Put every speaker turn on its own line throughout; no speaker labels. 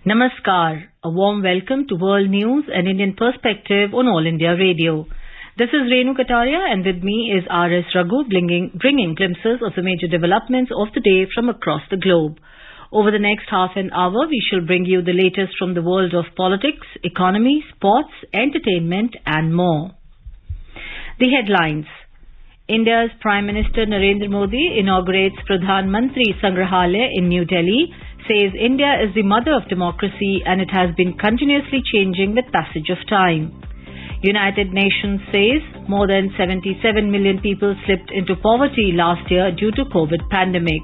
Namaskar. A warm welcome to World News and Indian Perspective on All India Radio. This is Renu Kataria, and with me is R.S. Raghu bringing glimpses of the major developments of the day from across the globe. Over the next half an hour, we shall bring you the latest from the world of politics, economy, sports, entertainment and more. The headlines. India's Prime Minister Narendra Modi inaugurates Pradhan Mantri Sangrahalaya in New Delhi, says India is the mother of democracy and it has been continuously changing with passage of time. United Nations says more than 77 million people slipped into poverty last year due to COVID pandemic.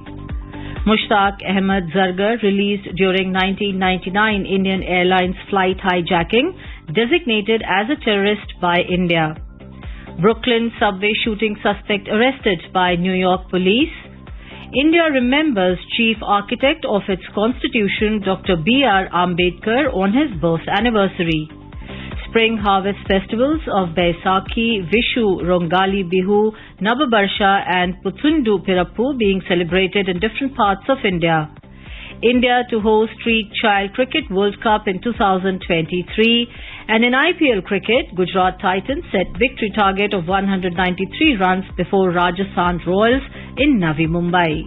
Mushtaq Ahmed Zargar, released during 1999 Indian Airlines flight hijacking, designated as a terrorist by India. Brooklyn subway shooting suspect arrested by New York police. India remembers chief architect of its constitution, Dr. B.R. Ambedkar, on his birth anniversary. Spring harvest festivals of Baisakhi, Vishu, Rongali Bihu, Navabarsha and Puthundu Pirappu being celebrated in different parts of India. India to host Street Child Cricket World Cup in 2023, and in IPL cricket, Gujarat Titans set victory target of 193 runs before Rajasthan Royals in Navi Mumbai.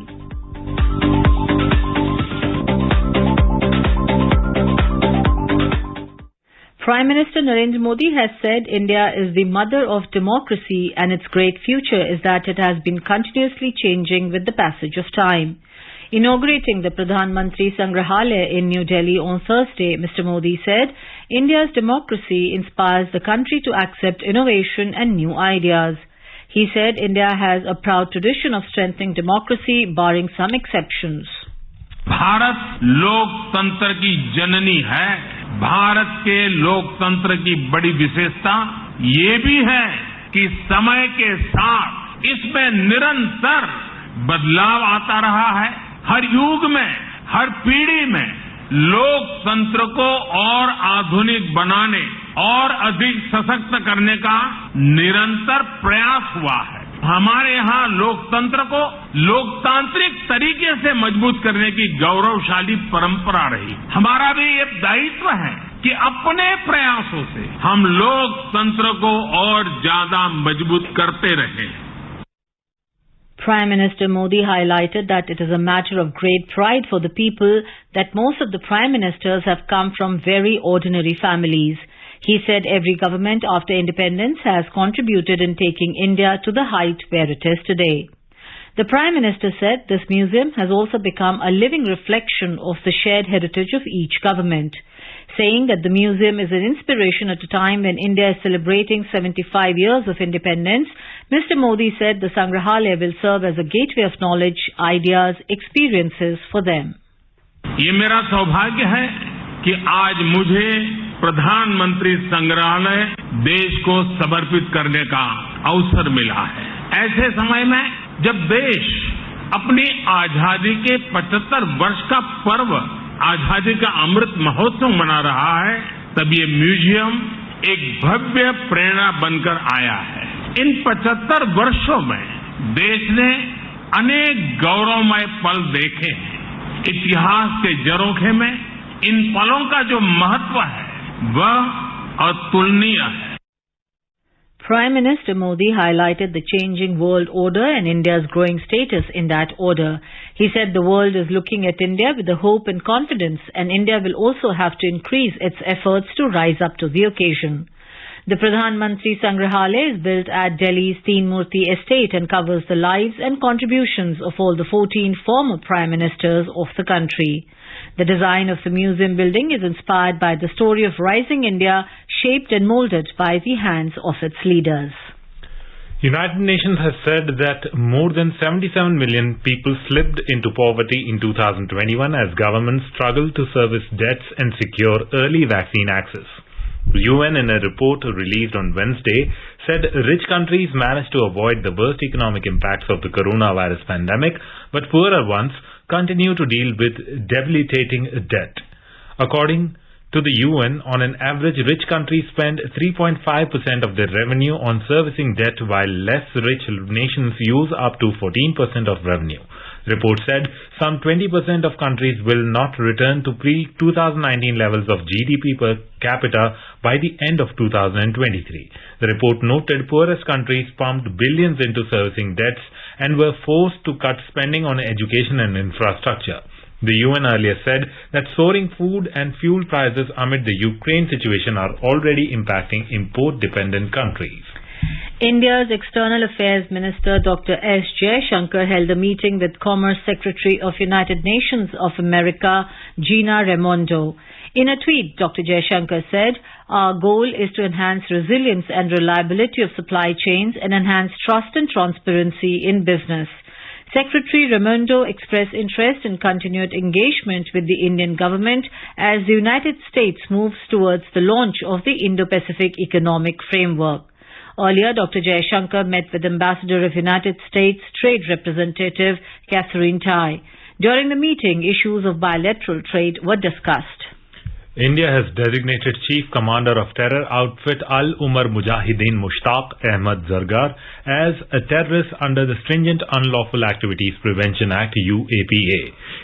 Prime Minister Narendra Modi has said India is the mother of democracy and its great future is that it has been continuously changing with the passage of time. Inaugurating the Pradhan Mantri Sangrahalaya in New Delhi on Thursday, Mr. Modi said, India's democracy inspires the country to accept innovation and new ideas. He said India has a proud tradition of strengthening democracy, barring some exceptions.
Bharat लोकतंत्र की जननी है। भारत के लोकतंत्र की बड़ी विशेषता ये भी है कि समय के साथ इसमें निरंतर बदलाव आता रहा है। हर युग में, हर पीढ़ी में लोकतंत्र को और आधुनिक बनाने और अधिक सशक्त करने का निरंतर प्रयास हुआ है। हमारे यहाँ लोकतंत्र को लोकतांत्रिक तरीके से मजबूत करने की गौरवशाली परंपरा रही। हमारा भी ये दायित्व है कि अपने प्रयासों से हम लोकतंत्र को और ज्यादा मजबूत करते रहें।
Prime Minister Modi highlighted that it is a matter of great pride for the people that most of the prime ministers have come from very ordinary families. He said every government after independence has contributed in taking India to the height where it is today. The Prime Minister said this museum has also become a living reflection of the shared heritage of each government. Saying that the museum is an inspiration at a time when India is celebrating 75 years of independence, Mr. Modi said the Sangrahalaya will serve as a gateway of knowledge, ideas, experiences for them.
ये मेरा सौभाग्य है कि आज मुझे प्रधानमंत्री संग्रहालय देश को समर्पित करने का अवसर मिला है। ऐसे समय में जब देश अपनी आजादी के 75 वर्ष का पर्व, आजादी का अमृत महोत्सव मना रहा है, तब ये म्यूजियम एक भव्य प्रेरणा बनकर आया है। इन 75 वर्षों में देश ने अनेक गौरवमय पल देखे हैं। इतिहास के झरोखे में इन पलों का जो महत्व है वह अतुलनीय है।
Prime Minister Modi highlighted the changing world order and India's growing status in that order. He said the world is looking at India with the hope and confidence, and India will also have to increase its efforts to rise up to the occasion. The Pradhan Mantri Sangrahalaya is built at Delhi's Teen Murti estate and covers the lives and contributions of all the 14 former Prime Ministers of the country. The design of the museum building is inspired by the story of rising India, shaped and molded by the hands of its leaders.
United Nations has said that more than 77 million people slipped into poverty in 2021 as governments struggled to service debts and secure early vaccine access. The UN, in a report released on Wednesday, said rich countries managed to avoid the worst economic impacts of the coronavirus pandemic, but poorer ones continue to deal with debilitating debt. According to the UN, on an average, rich countries spend 3.5% of their revenue on servicing debt, while less rich nations use up to 14% of revenue. Report said some 20% of countries will not return to pre-2019 levels of GDP per capita by the end of 2023. The report noted poorest countries pumped billions into servicing debts and were forced to cut spending on education and infrastructure. The UN earlier said that soaring food and fuel prices amid the Ukraine situation are already impacting import-dependent countries.
India's External Affairs Minister Dr. S. Jaishankar held a meeting with Commerce Secretary of United Nations of America, Gina Raimondo. In a tweet, Dr. Jaishankar said, "Our goal is to enhance resilience and reliability of supply chains and enhance trust and transparency in business." Secretary Raimondo expressed interest in continued engagement with the Indian government as the United States moves towards the launch of the Indo-Pacific Economic Framework. Earlier, Dr. Jaishankar met with Ambassador of United States Trade Representative Catherine Tai. During the meeting, issues of bilateral trade were discussed.
India has designated Chief Commander of Terror Outfit Al-Umar Mujahideen Mushtaq Ahmad Zargar as a terrorist under the Stringent Unlawful Activities Prevention Act UAPA.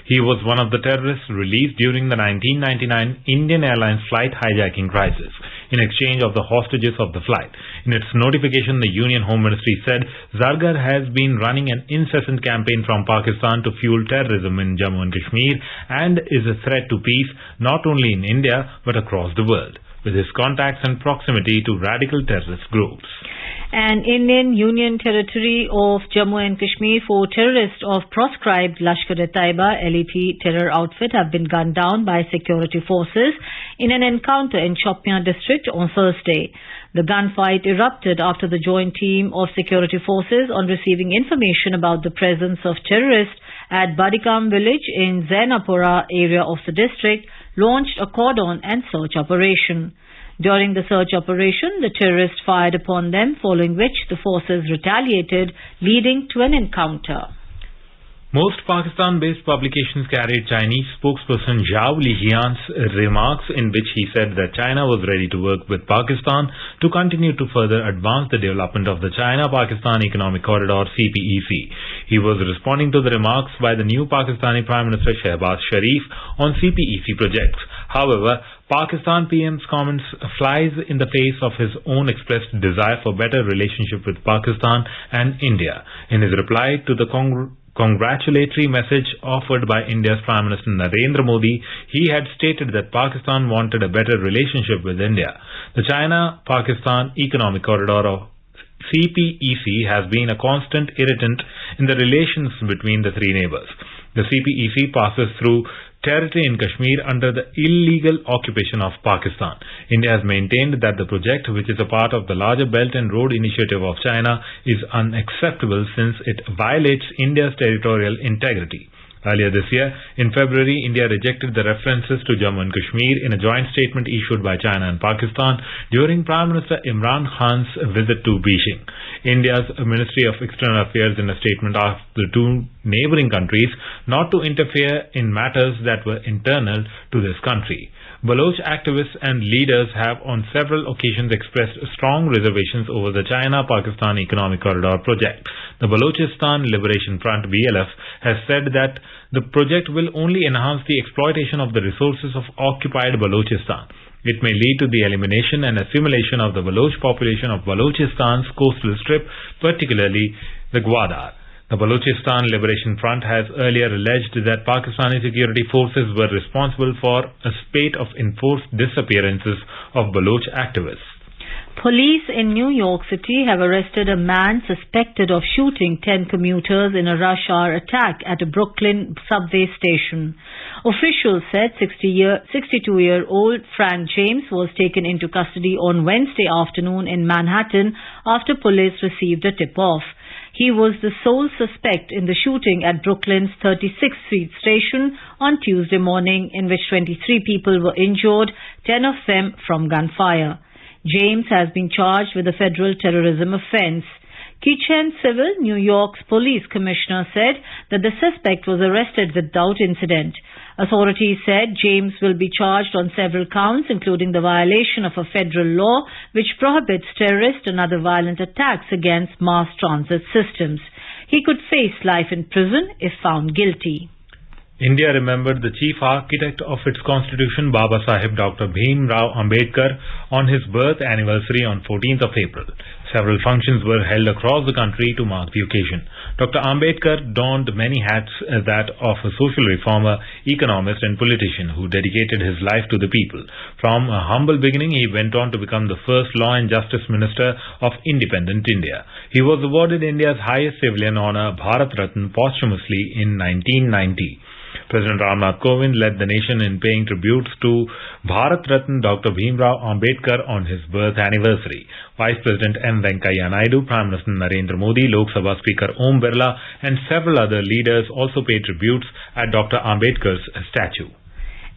He was one of the terrorists released during the 1999 Indian Airlines flight hijacking crisis in exchange of the hostages of the flight. In its notification, the Union Home Ministry said Zargar has been running an incessant campaign from Pakistan to fuel terrorism in Jammu and Kashmir and is a threat to peace not only in India but across the world, with his contacts and proximity to radical terrorist groups.
An Indian Union Territory of Jammu and Kashmir, 4 terrorists of proscribed Lashkar-e-Taiba LEP terror outfit have been gunned down by security forces in an encounter in Shopian district on Thursday. The gunfight erupted after the joint team of security forces, on receiving information about the presence of terrorists at Badikam village in Zainapura area of the district, launched a cordon and search operation. During the search operation, the terrorists fired upon them, following which the forces retaliated, leading to an encounter.
Most Pakistan-based publications carried Chinese spokesperson Zhao Lijian's remarks in which he said that China was ready to work with Pakistan to continue to further advance the development of the China-Pakistan Economic Corridor CPEC. He was responding to the remarks by the new Pakistani Prime Minister Shehbaz Sharif on CPEC projects. However, Pakistan PM's comments flies in the face of his own expressed desire for better relationship with Pakistan and India. In his reply to the congratulatory message offered by India's Prime Minister Narendra Modi, he had stated that Pakistan wanted a better relationship with India. The China-Pakistan Economic Corridor of CPEC has been a constant irritant in the relations between the three neighbors. The CPEC passes through territory in Kashmir under the illegal occupation of Pakistan. India has maintained that the project, which is a part of the larger Belt and Road Initiative of China, is unacceptable since it violates India's territorial integrity. Earlier this year, in February, India rejected the references to Jammu and Kashmir in a joint statement issued by China and Pakistan during Prime Minister Imran Khan's visit to Beijing. India's Ministry of External Affairs in a statement asked the two neighboring countries not to interfere in matters that were internal to this country. Baloch activists and leaders have on several occasions expressed strong reservations over the China-Pakistan Economic Corridor project. The Balochistan Liberation Front BLF has said that the project will only enhance the exploitation of the resources of occupied Balochistan. It may lead to the elimination and assimilation of the Baloch population of Balochistan's coastal strip, particularly the Gwadar. The Balochistan Liberation Front has earlier alleged that Pakistani security forces were responsible for a spate of enforced disappearances of Baloch activists.
Police in New York City have arrested a man suspected of shooting 10 commuters in a rush hour attack at a Brooklyn subway station. Officials said 62-year-old Frank James was taken into custody on Wednesday afternoon in Manhattan after police received a tip-off. He was the sole suspect in the shooting at Brooklyn's 36th Street station on Tuesday morning, in which 23 people were injured, 10 of them from gunfire. James has been charged with a federal terrorism offense. Kitchen Civil, New York's police commissioner, said that the suspect was arrested without incident. Authorities said James will be charged on several counts, including the violation of a federal law which prohibits terrorist and other violent attacks against mass transit systems. He could face life in prison if found guilty.
India remembered the chief architect of its constitution, Baba Saheb Dr. Bhim Rao Ambedkar, on his birth anniversary on 14th of April. Several functions were held across the country to mark the occasion. Dr. Ambedkar donned many hats, that of a social reformer, economist and politician who dedicated his life to the people. From a humble beginning, he went on to become the first Law and Justice Minister of independent India. He was awarded India's highest civilian honour, Bharat Ratna, posthumously in 1990. President Ramnath Kovind led the nation in paying tributes to Bharat Ratna Dr. Bhim Rao Ambedkar on his birth anniversary. Vice President M. Venkaiah Naidu, Prime Minister Narendra Modi, Lok Sabha Speaker Om Birla and several other leaders also paid tributes at Dr. Ambedkar's statue.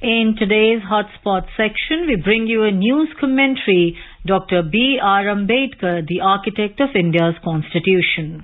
In today's Hotspot section, we bring you a news commentary. Dr. B.R. Ambedkar, the architect of India's constitution.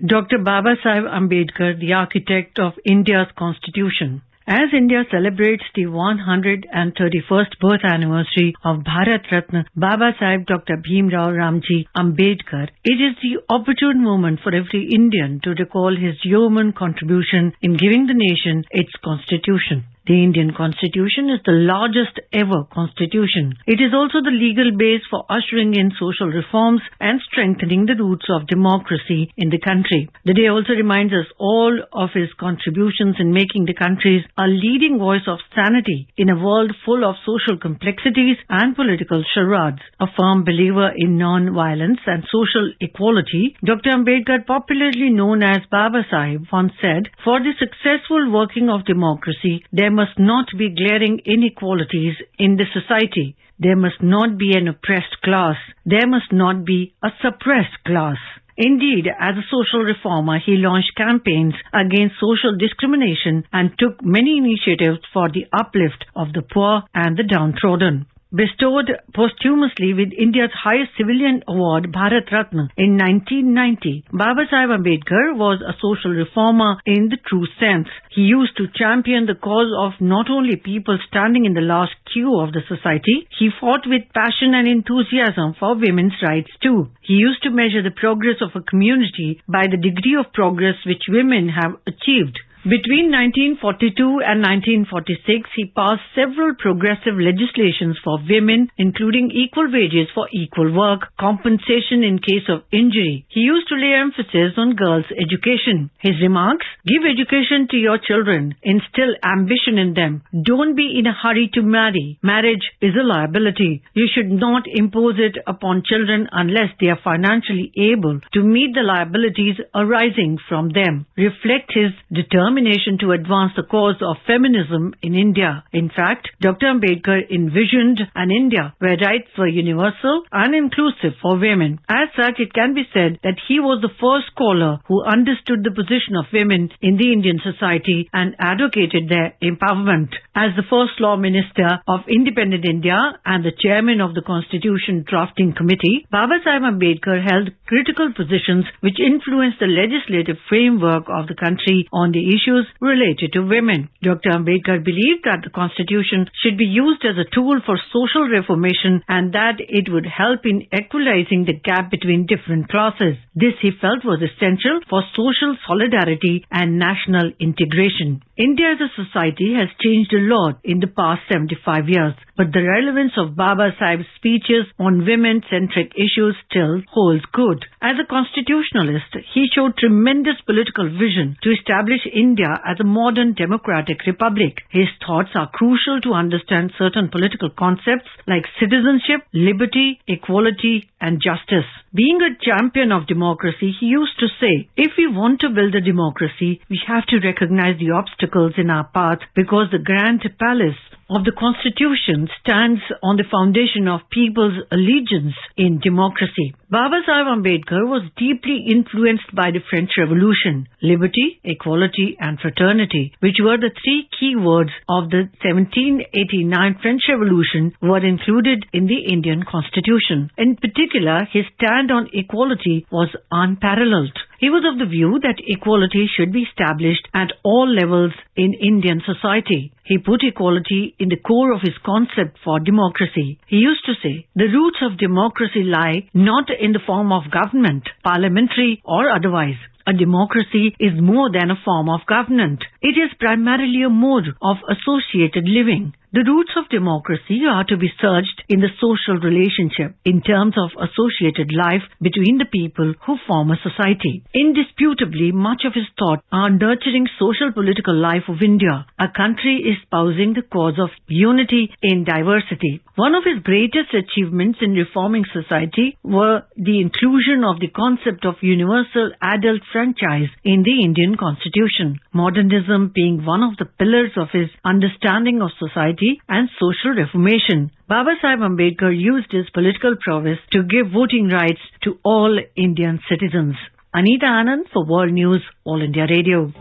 Dr. Baba Saheb Ambedkar, the architect of India's constitution. As India celebrates the 131st birth anniversary of Bharat Ratna Baba Saheb Dr. Bhim Rao Ramji Ambedkar, it is the opportune moment for every Indian to recall his yeoman contribution in giving the nation its constitution. The Indian Constitution is the largest ever constitution. It is also the legal base for ushering in social reforms and strengthening the roots of democracy in the country. The day also reminds us all of his contributions in making the country a leading voice of sanity in a world full of social complexities and political charades. A firm believer in non-violence and social equality, Dr. Ambedkar, popularly known as Baba Sahib, once said, "For the successful working of democracy, there must not be glaring inequalities in the society. There must not be an oppressed class. There must not be a suppressed class." Indeed, as a social reformer, he launched campaigns against social discrimination and took many initiatives for the uplift of the poor and the downtrodden. Bestowed posthumously with India's highest civilian award, Bharat Ratna, in 1990, Baba Saheb Ambedkar was a social reformer in the true sense. He used to champion the cause of not only people standing in the last queue of the society, he fought with passion and enthusiasm for women's rights too. He used to measure the progress of a community by the degree of progress which women have achieved. Between 1942 and 1946, he passed several progressive legislations for women, including equal wages for equal work, compensation in case of injury. He used to lay emphasis on girls' education. His remarks: "Give education to your children, instill ambition in them. Don't be in a hurry to marry. Marriage is a liability. You should not impose it upon children unless they are financially able to meet the liabilities arising from them," reflect his determination to advance the cause of feminism in India. In fact, Dr. Ambedkar envisioned an India where rights were universal and inclusive for women. As such, it can be said that he was the first scholar who understood the position of women in the Indian society and advocated their empowerment. As the first law minister of independent India and the chairman of the Constitution Drafting Committee, Baba Saheb Ambedkar held critical positions which influenced the legislative framework of the country on the issues related to women. Dr. Ambedkar believed that the Constitution should be used as a tool for social reformation and that it would help in equalizing the gap between different classes. This, he felt, was essential for social solidarity and national integration. India as a society has changed a lot in the past 75 years, but the relevance of Baba Sahib's speeches on women-centric issues still holds good. As a constitutionalist, he showed tremendous political vision to establish India as a modern democratic republic. His thoughts are crucial to understand certain political concepts like citizenship, liberty, equality, and justice. Being a champion of democracy, he used to say, "If we want to build a democracy, we have to recognize the obstacles in our path because the grand palace of the Constitution stands on the foundation of people's allegiance in democracy." Baba Saheb Ambedkar was deeply influenced by the French Revolution. Liberty, equality and fraternity, which were the three key words of the 1789 French Revolution, were included in the Indian Constitution. In particular, his stand on equality was unparalleled. He was of the view that equality should be established at all levels in Indian society. He put equality in the core of his concept for democracy. He used to say, the roots of democracy lie not in the form of government, parliamentary or otherwise. A democracy is more than a form of government. It is primarily a mode of associated living. The roots of democracy are to be searched in the social relationship in terms of associated life between the people who form a society. Indisputably, much of his thought are nurturing social political life of India, a country espousing the cause of unity in diversity. One of his greatest achievements in reforming society were the inclusion of the concept of universal adult franchise in the Indian Constitution, modernism being one of the pillars of his understanding of society and social reformation. Baba Sahib Ambedkar used his political prowess to give voting rights to all Indian citizens. Anita Anand for World News, All India Radio.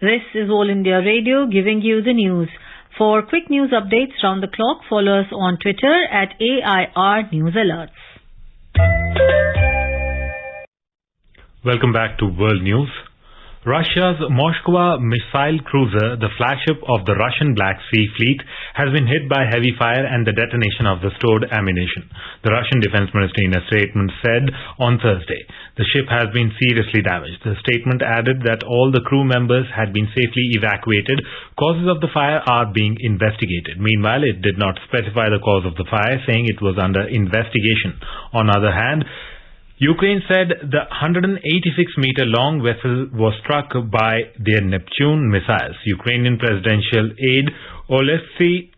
This is All India Radio giving you the news. For quick news updates round the clock, follow us on Twitter at AIR News Alerts.
Welcome back to World News. Russia's Moskva missile cruiser, the flagship of the Russian Black Sea Fleet, has been hit by heavy fire and the detonation of the stored ammunition. The Russian Defense Ministry in a statement said on Thursday the ship has been seriously damaged. The statement added that all the crew members had been safely evacuated. Causes of the fire are being investigated. Meanwhile, it did not specify the cause of the fire, saying it was under investigation. On the other hand, Ukraine said the 186-meter-long vessel was struck by their Neptune missiles. Ukrainian presidential aide Oleksiy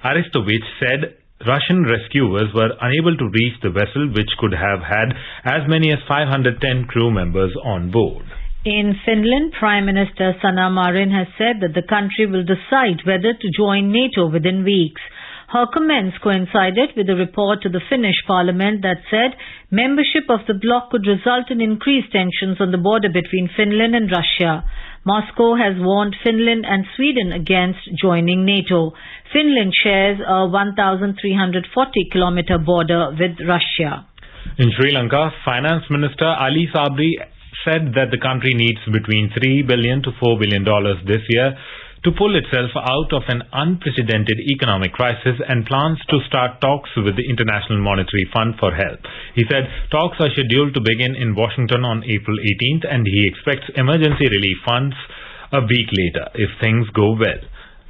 Arestovich said Russian rescuers were unable to reach the vessel, which could have had as many as 510 crew members on board.
In Finland, Prime Minister Sanna Marin has said that the country will decide whether to join NATO within weeks. Her comments coincided with a report to the Finnish parliament that said membership of the bloc could result in increased tensions on the border between Finland and Russia. Moscow has warned Finland and Sweden against joining NATO. Finland shares a 1,340-kilometer border with Russia.
In Sri Lanka, Finance Minister Ali Sabri said that the country needs between $3 billion to $4 billion this year to pull itself out of an unprecedented economic crisis and plans to start talks with the International Monetary Fund for help. He said talks are scheduled to begin in Washington on April 18th and he expects emergency relief funds a week later if things go well.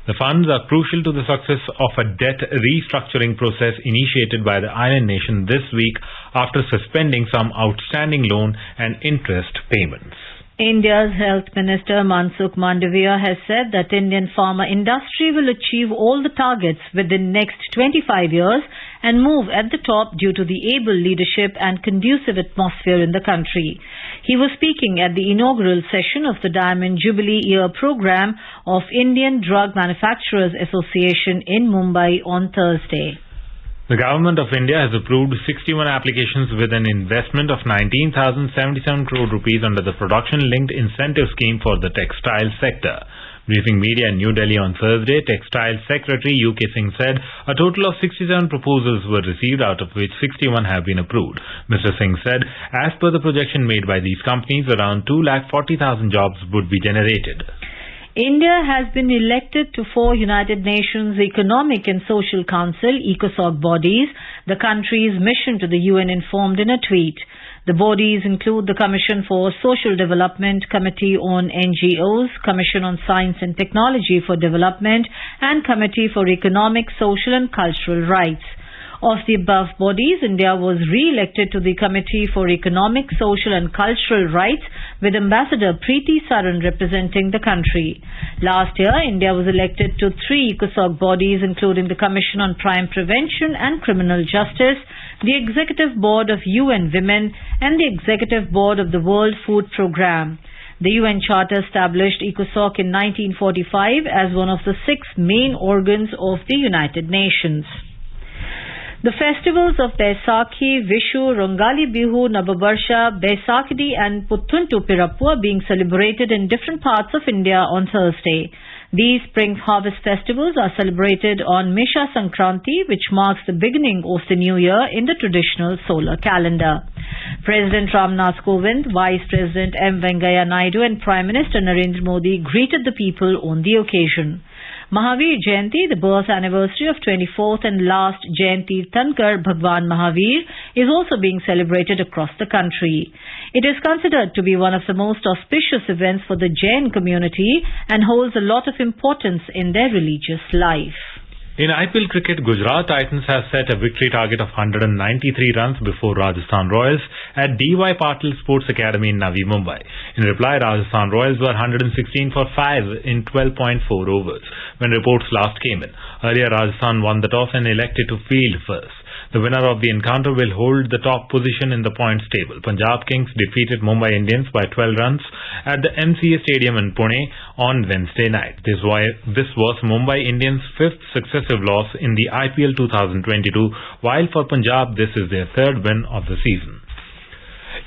The funds are crucial to the success of a debt restructuring process initiated by the island nation this week after suspending some outstanding loan and interest payments.
India's Health Minister Mansukh Mandavia has said that Indian pharma industry will achieve all the targets within next 25 years and move at the top due to the able leadership and conducive atmosphere in the country. He was speaking at the inaugural session of the Diamond Jubilee Year program of Indian Drug Manufacturers Association in Mumbai on Thursday.
The Government of India has approved 61 applications with an investment of 19,077 crore rupees under the Production-Linked Incentive Scheme for the textile sector. Briefing media in New Delhi on Thursday, Textile Secretary UK Singh said a total of 67 proposals were received, out of which 61 have been approved. Mr. Singh said, as per the projection made by these companies, around 240,000 jobs would be generated.
India has been elected to 4 United Nations Economic and Social Council (ECOSOC) bodies, the country's mission to the UN informed in a tweet. The bodies include the Commission for Social Development, Committee on NGOs, Commission on Science and Technology for Development, and Committee for Economic, Social and Cultural Rights. Of the above bodies, India was re-elected to the Committee for Economic, Social and Cultural Rights with Ambassador Preeti Saran representing the country. Last year, India was elected to 3 ECOSOC bodies including the Commission on Crime Prevention and Criminal Justice, the Executive Board of UN Women and the Executive Board of the World Food Programme. The UN Charter established ECOSOC in 1945 as one of the 6 main organs of the United Nations. The festivals of Baisakhi, Vishu, Rongali Bihu, Nababarsha, Baisakhi and Putthuntu Pirappu are being celebrated in different parts of India on Thursday. These spring harvest festivals are celebrated on Misha Sankranti, which marks the beginning of the new year in the traditional solar calendar. President Ramnath Kovind, Vice President M. Venkaiah Naidu and Prime Minister Narendra Modi greeted the people on the occasion. Mahavir Jayanti, the birth anniversary of 24th and last Jayanti Thankar Bhagwan Mahavir, is also being celebrated across the country. It is considered to be one of the most auspicious events for the Jain community and holds a lot of importance in their religious life.
In IPL cricket, Gujarat Titans have set a victory target of 193 runs before Rajasthan Royals at D.Y. Patil Sports Academy in Navi Mumbai. In reply, Rajasthan Royals were 116 for 5 in 12.4 overs when reports last came in. Earlier, Rajasthan won the toss and elected to field first. The winner of the encounter will hold the top position in the points table. Punjab Kings defeated Mumbai Indians by 12 runs at the MCA Stadium in Pune on Wednesday night. This was Mumbai Indians' fifth successive loss in the IPL 2022, while for Punjab this is their third win of the season.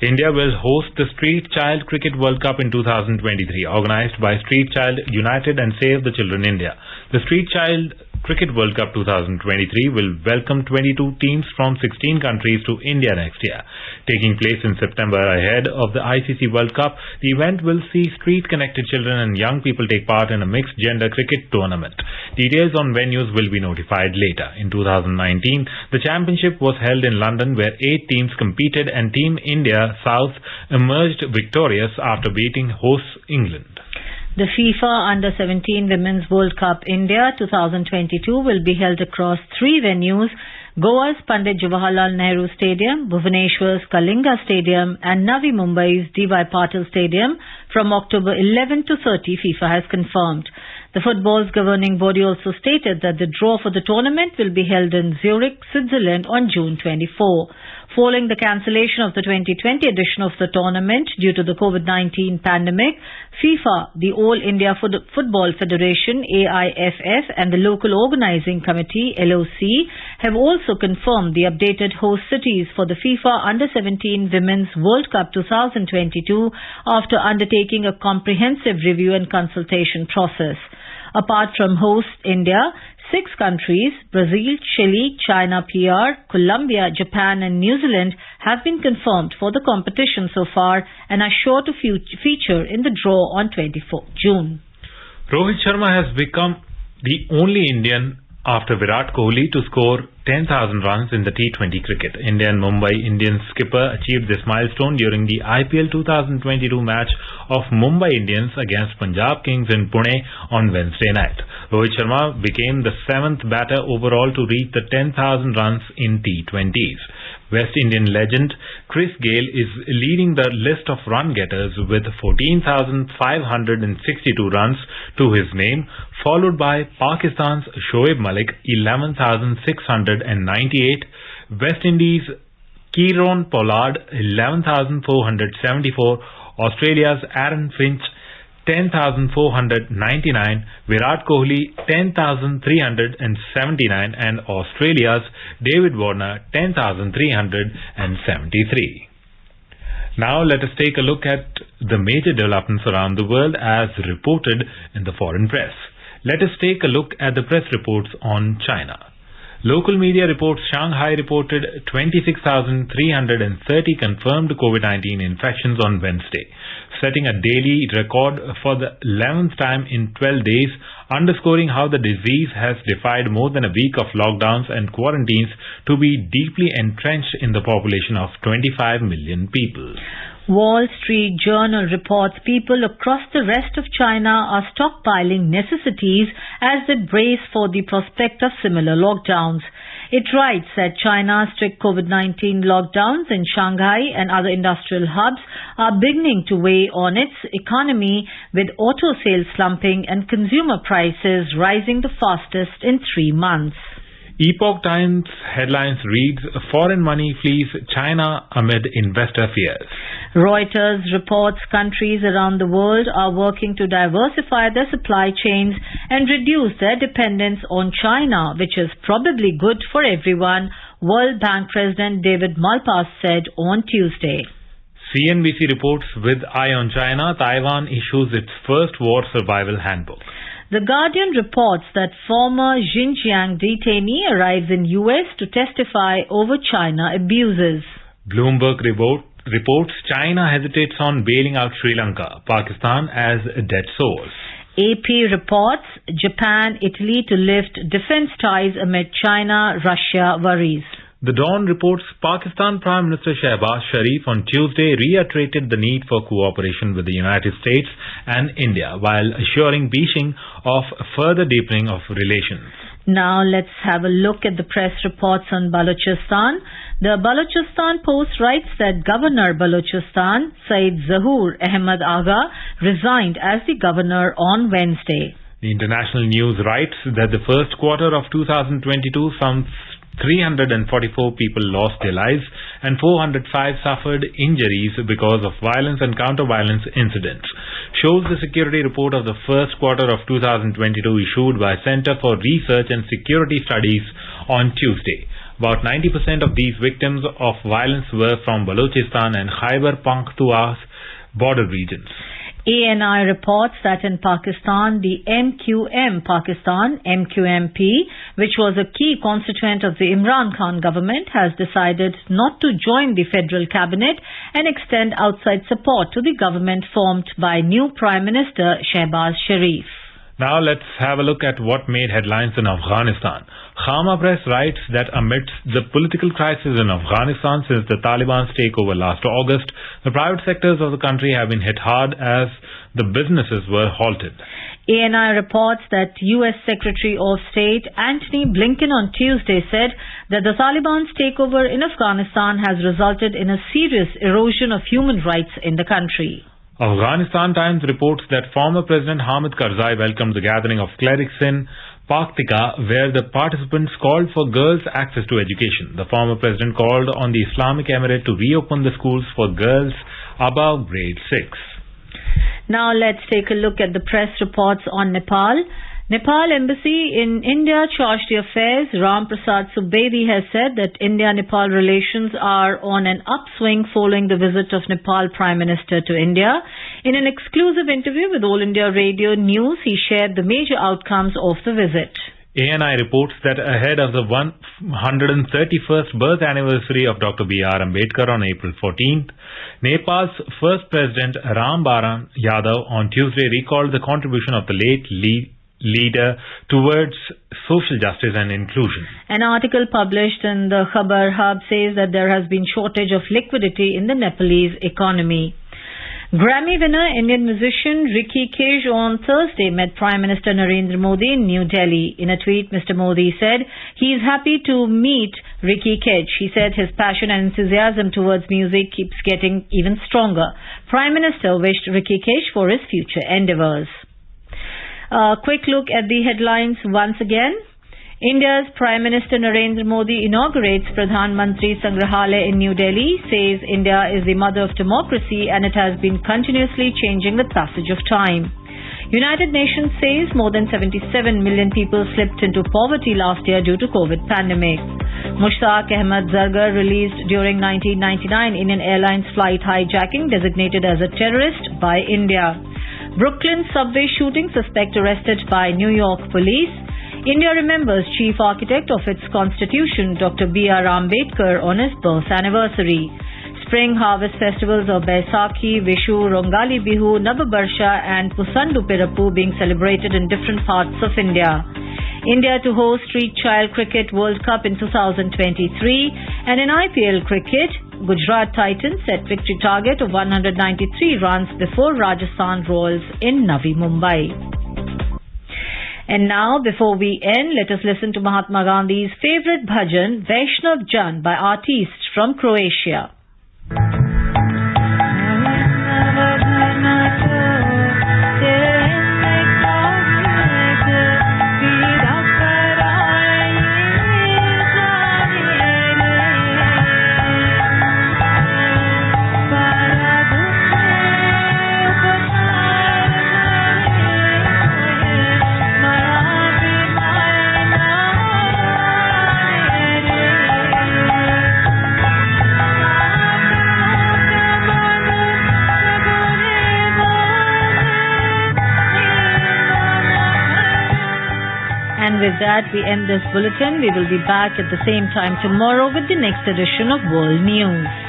India will host the Street Child Cricket World Cup in 2023, organized by Street Child United and Save the Children India. The Street Child Cricket World Cup 2023 will welcome 22 teams from 16 countries to India next year. Taking place in September ahead of the ICC World Cup, the event will see street-connected children and young people take part in a mixed-gender cricket tournament. Details on venues will be notified later. In 2019, the championship was held in London where 8 teams competed and Team India South emerged victorious after beating hosts England.
The FIFA Under-17 Women's World Cup India 2022 will be held across 3 venues: Goa's Pandit Jawaharlal Nehru Stadium, Bhubaneswar's Kalinga Stadium and Navi Mumbai's D.Y. Patil Stadium from October 11 to 30, FIFA has confirmed. The football's governing body also stated that the draw for the tournament will be held in Zurich, Switzerland on June 24. Following the cancellation of the 2020 edition of the tournament due to the COVID-19 pandemic, FIFA, the All India Football Federation AIFF and the local organizing committee LOC have also confirmed the updated host cities for the FIFA Under-17 Women's World Cup 2022 after undertaking a comprehensive review and consultation process. Apart from host India, 6 countries, Brazil, Chile, China PR, Colombia, Japan and New Zealand have been confirmed for the competition so far and are sure to feature in the draw on 24 June.
Rohit Sharma has become the only Indian after Virat Kohli to score 10,000 runs in the T20 cricket. India and Mumbai Indians skipper achieved this milestone during the IPL 2022 match of Mumbai Indians against Punjab Kings in Pune on Wednesday night. Rohit Sharma became the 7th batter overall to reach the 10,000 runs in T20s. West Indian legend Chris Gayle is leading the list of run-getters with 14,562 runs to his name, followed by Pakistan's Shoaib Malik 11,698, West Indies' Kieron Pollard 11,474, Australia's Aaron Finch 10,499, Virat Kohli 10,379 and Australia's David Warner 10,373. Now let us take a look at the major developments around the world as reported in the foreign press. Let us take a look at the press reports on China. Local media reports Shanghai reported 26,330 confirmed COVID-19 infections on Wednesday, setting a daily record for the 11th time in 12 days, underscoring how the disease has defied more than a week of lockdowns and quarantines to be deeply entrenched in the population of 25 million people.
Wall Street Journal reports people across the rest of China are stockpiling necessities as they brace for the prospect of similar lockdowns. It writes that China's strict COVID-19 lockdowns in Shanghai and other industrial hubs are beginning to weigh on its economy, with auto sales slumping and consumer prices rising the fastest in 3 months.
Epoch Times headlines reads, Foreign money flees China amid investor fears.
Reuters reports countries around the world are working to diversify their supply chains and reduce their dependence on China, which is probably good for everyone, World Bank President David Malpass said on Tuesday.
CNBC reports, with eye on China, Taiwan issues its first war survival handbook.
The Guardian reports that former Xinjiang detainee arrives in US to testify over China abuses.
Bloomberg reports China hesitates on bailing out Sri Lanka, Pakistan as debt soars.
AP reports Japan, Italy to lift defense ties amid China-Russia worries.
The Dawn reports Pakistan Prime Minister Shehbaz Sharif on Tuesday reiterated the need for cooperation with the United States and India while assuring Beijing of further deepening of relations.
Now let's have a look at the press reports on Balochistan. The Balochistan Post writes that Governor Balochistan, Said Zahoor Ahmad Agha, resigned as the governor on Wednesday.
The international news writes that the first quarter of 2022 some 344 people lost their lives and 405 suffered injuries because of violence and counter-violence incidents. Shows the security report of the first quarter of 2022 issued by Center for Research and Security Studies on Tuesday. About 90% of these victims of violence were from Balochistan and Khyber Pakhtunkhwa border regions.
ANI reports that in Pakistan, the MQMP, which was a key constituent of the Imran Khan government, has decided not to join the federal cabinet and extend outside support to the government formed by new Prime Minister Shehbaz Sharif.
Now let's have a look at what made headlines in Afghanistan. Khama Press writes that amidst the political crisis in Afghanistan since the Taliban's takeover last August, the private sectors of the country have been hit hard as the businesses were halted.
ANI reports that U.S. Secretary of State Antony Blinken on Tuesday said that the Taliban's takeover in Afghanistan has resulted in a serious erosion of human rights in the country.
Afghanistan Times reports that former President Hamid Karzai welcomed the gathering of clerics in Paktika, where the participants called for girls' access to education. The former president called on the Islamic Emirate to reopen the schools for girls above grade 6.
Now let's take a look at the press reports on Nepal. Nepal Embassy in India chargé d'affaires Ram Prasad Subedi has said that India-Nepal relations are on an upswing following the visit of Nepal Prime Minister to India. In an exclusive interview with All India Radio News, he shared the major outcomes of the visit.
ANI reports that ahead of the 131st birth anniversary of Dr. B.R. Ambedkar on April 14th, Nepal's first president Ram Baran Yadav on Tuesday recalled the contribution of the late leader towards social justice and inclusion.
An article published in the Khabar Hub says that there has been shortage of liquidity in the Nepalese economy. Grammy winner Indian musician Ricky Kaj on Thursday met Prime Minister Narendra Modi in New Delhi. In a tweet, Mr. Modi said he is happy to meet Ricky Kaj. He said his passion and enthusiasm towards music keeps getting even stronger. Prime Minister wished Ricky Kaj for his future endeavours. A quick look at the headlines once again. India's Prime Minister Narendra Modi inaugurates Pradhan Mantri Sangrahalaya in New Delhi, says India is the mother of democracy and it has been continuously changing with passage of time. United Nations says more than 77 million people slipped into poverty last year due to COVID pandemic. Mushtaq Ahmad Zargar released during 1999 Indian Airlines flight hijacking designated as a terrorist by India. Brooklyn subway shooting suspect arrested by New York police. India remembers chief architect of its constitution, Dr. B.R. Ambedkar, on his birth anniversary. Spring harvest festivals of Baisakhi, Vishu, Rongali Bihu, Navabarsha and Pusandu Pirappu being celebrated in different parts of India. India to host Street Child Cricket World Cup in 2023. And in IPL cricket, Gujarat Titans set victory target of 193 runs before Rajasthan Royals in Navi Mumbai. And now, before we end, let us listen to Mahatma Gandhi's favourite bhajan, Vaishnav Jan, by artists from Croatia. And with that, we end this bulletin. We will be back at the same time tomorrow with the next edition of World News.